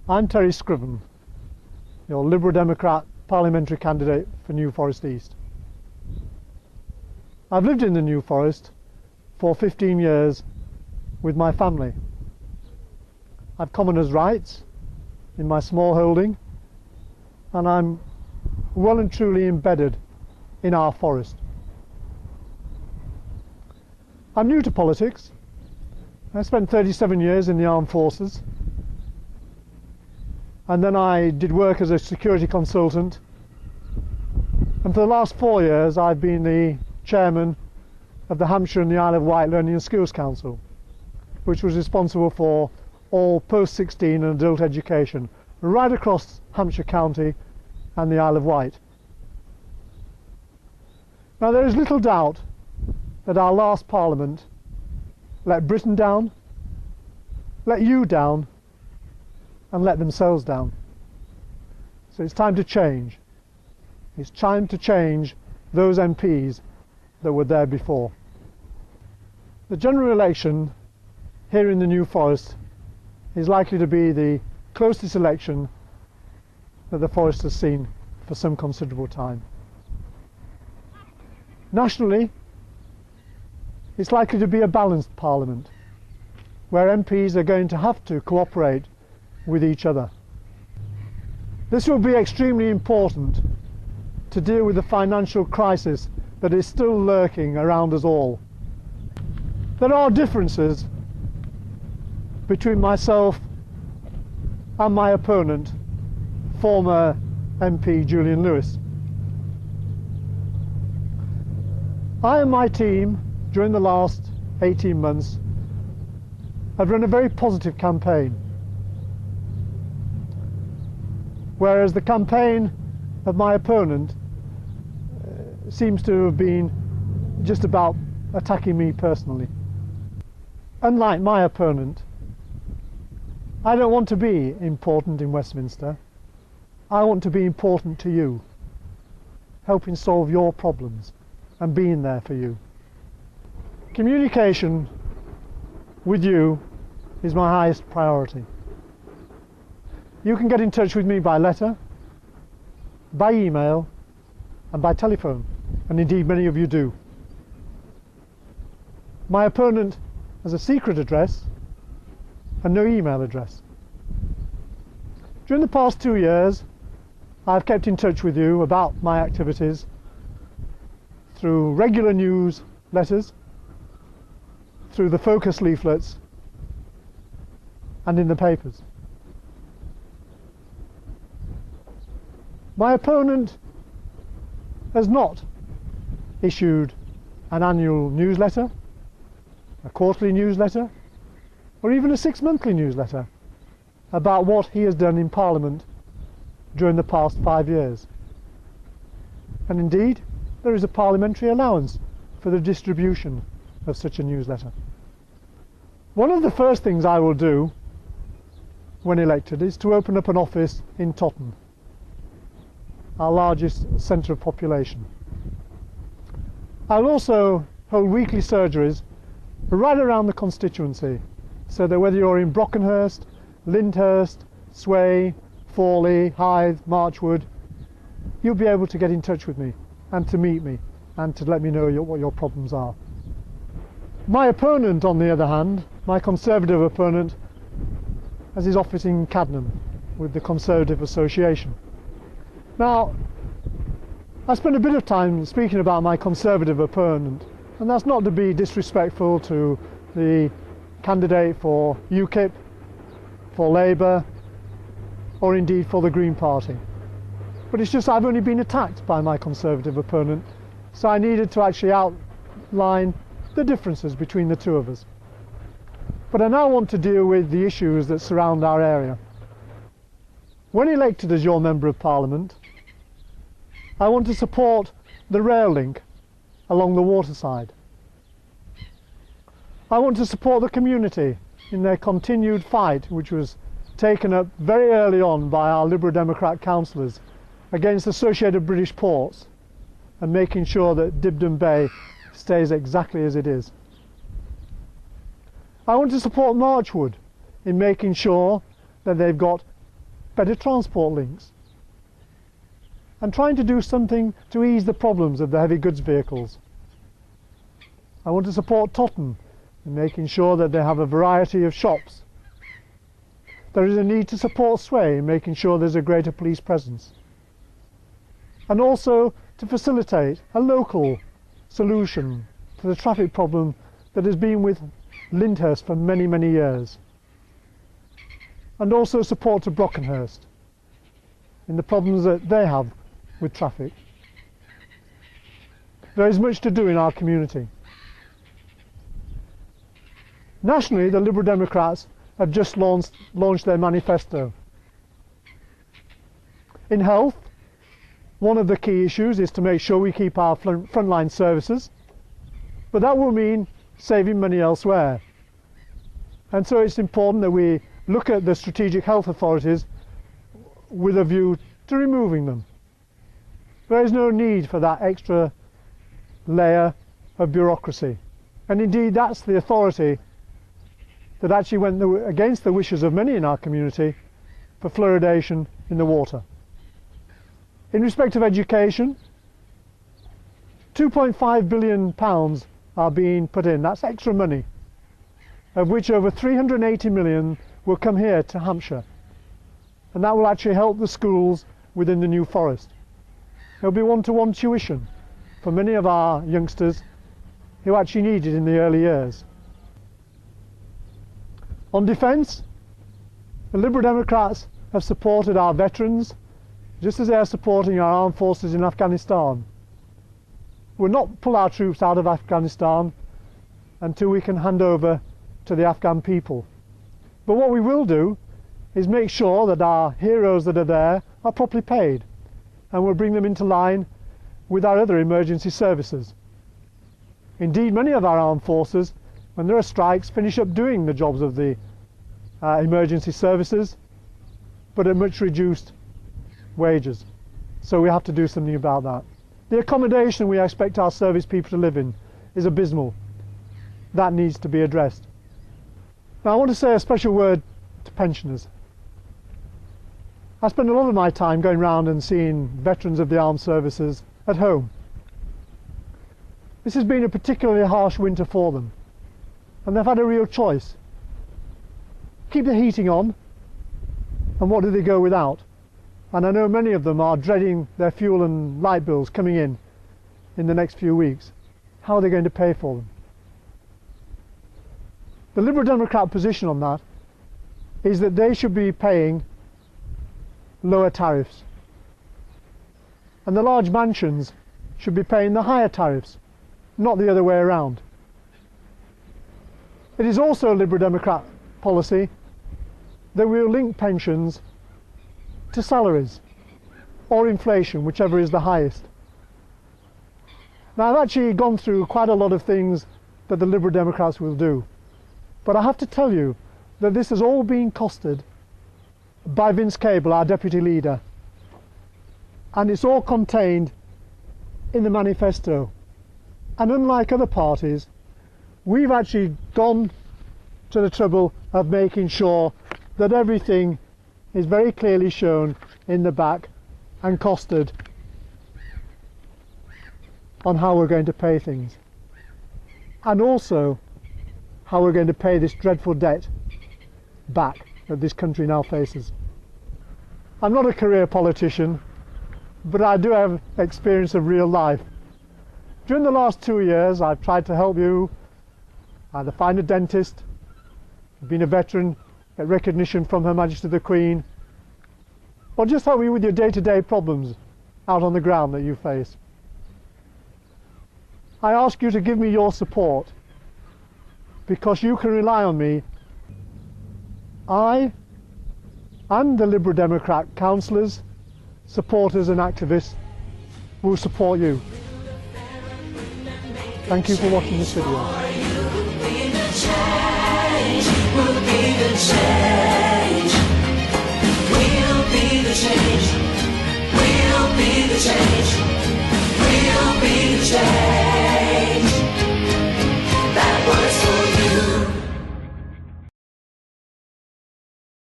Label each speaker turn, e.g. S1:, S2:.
S1: I'm Terry Scriven, your Liberal Democrat parliamentary candidate for New Forest East. I've lived in the New Forest for 15 years with my family. I've commoners' rights in my small holding, and I'm well and truly embedded in our forest. I'm new to politics. I spent 37 years in the armed forces, and then I did work as a security consultant, and for the last 4 years I've been the chairman of the Hampshire and the Isle of Wight Learning and Skills Council, which was responsible for all post-16 and adult education right across Hampshire County and the Isle of Wight. Now, there is little doubt that our last Parliament let Britain down, let you down, and let themselves down. So it's time to change. It's time to change those MPs that were there before. The general election here in the New Forest is likely to be the closest election that the Forest has seen for some considerable time. Nationally, it's likely to be a balanced Parliament, where MPs are going to have to cooperate with each other. This will be extremely important to deal with the financial crisis that is still lurking around us all. There are differences between myself and my opponent, former MP Julian Lewis. I and my team, during the last 18 months, have run a very positive campaign, whereas the campaign of my opponent seems to have been just about attacking me personally. Unlike my opponent, I don't want to be important in Westminster. I want to be important to you, helping solve your problems and being there for you. Communication with you is my highest priority. You can get in touch with me by letter, by email, and by telephone, and indeed many of you do. My opponent has a secret address and no email address. During the past 2 years, I've kept in touch with you about my activities through regular news letters, through the focus leaflets, and in the papers. My opponent has not issued an annual newsletter, a quarterly newsletter, or even a 6-monthly newsletter about what he has done in Parliament during the past 5 years. And indeed, there is a parliamentary allowance for the distribution of such a newsletter. One of the first things I will do when elected is to open up an office in Totton, our largest centre of population. I'll also hold weekly surgeries right around the constituency, so that whether you're in Brockenhurst, Lyndhurst, Sway, Fawley, Hythe, Marchwood, you'll be able to get in touch with me and to meet me and to let me know what your problems are. My opponent, on the other hand, my Conservative opponent, has his office in Cadnam with the Conservative Association. Now, I spent a bit of time speaking about my Conservative opponent, and that's not to be disrespectful to the candidate for UKIP, for Labour, or indeed for the Green Party. But it's just I've only been attacked by my Conservative opponent, so I needed to actually outline the differences between the two of us. But I now want to deal with the issues that surround our area. When elected as your Member of Parliament, I want to support the rail link along the waterside. I want to support the community in their continued fight, which was taken up very early on by our Liberal Democrat councillors against Associated British Ports and making sure that Dibden Bay stays exactly as it is. I want to support Marchwood in making sure that they've got better transport links, and trying to do something to ease the problems of the heavy goods vehicles. I want to support Totton in making sure that they have a variety of shops. There is a need to support Sway in making sure there's a greater police presence, and also to facilitate a local solution to the traffic problem that has been with Lyndhurst for many, many years, and also support to Brockenhurst in the problems that they have with traffic. There is much to do in our community. Nationally, the Liberal Democrats have just launched their manifesto. In health, one of the key issues is to make sure we keep our frontline services, but that will mean saving money elsewhere. And so it's important that we look at the strategic health authorities with a view to removing them. There is no need for that extra layer of bureaucracy. And indeed, that's the authority that actually went against the wishes of many in our community for fluoridation in the water. In respect of education, £2.5 billion are being put in. That's extra money, of which over 380 million will come here to Hampshire. And that will actually help the schools within the New Forest. There'll be one-to-one tuition for many of our youngsters who actually need it in the early years. On defence, the Liberal Democrats have supported our veterans just as they are supporting our armed forces in Afghanistan. We'll not pull our troops out of Afghanistan until we can hand over to the Afghan people. But what we will do is make sure that our heroes that are there are properly paid, and we'll bring them into line with our other emergency services. Indeed, many of our armed forces, when there are strikes, finish up doing the jobs of the emergency services, but at much reduced wages. So we have to do something about that. The accommodation we expect our service people to live in is abysmal. That needs to be addressed. Now I want to say a special word to pensioners. I spend a lot of my time going around and seeing veterans of the armed services at home. This has been a particularly harsh winter for them, and they've had a real choice. Keep the heating on, and what do they go without? And I know many of them are dreading their fuel and light bills coming in the next few weeks. How are they going to pay for them? The Liberal Democrat position on that is that they should be paying lower tariffs, and the large mansions should be paying the higher tariffs, not the other way around. It is also a Liberal Democrat policy that we will link pensions to salaries or inflation, whichever is the highest. Now I've actually gone through quite a lot of things that the Liberal Democrats will do, but I have to tell you that this has all been costed by Vince Cable, our deputy leader, and it's all contained in the manifesto. And unlike other parties, we've actually gone to the trouble of making sure that everything is very clearly shown in the back and costed on how we're going to pay things, and also how we're going to pay this dreadful debt back that this country now faces. I'm not a career politician, but I do have experience of real life. During the last 2 years, I've tried to help you either find a dentist, been a veteran, get recognition from Her Majesty the Queen, or just help you with your day-to-day problems out on the ground that you face. I ask you to give me your support, because you can rely on me. I and the Liberal Democrat councillors, supporters and activists will support you. Thank you for watching this video.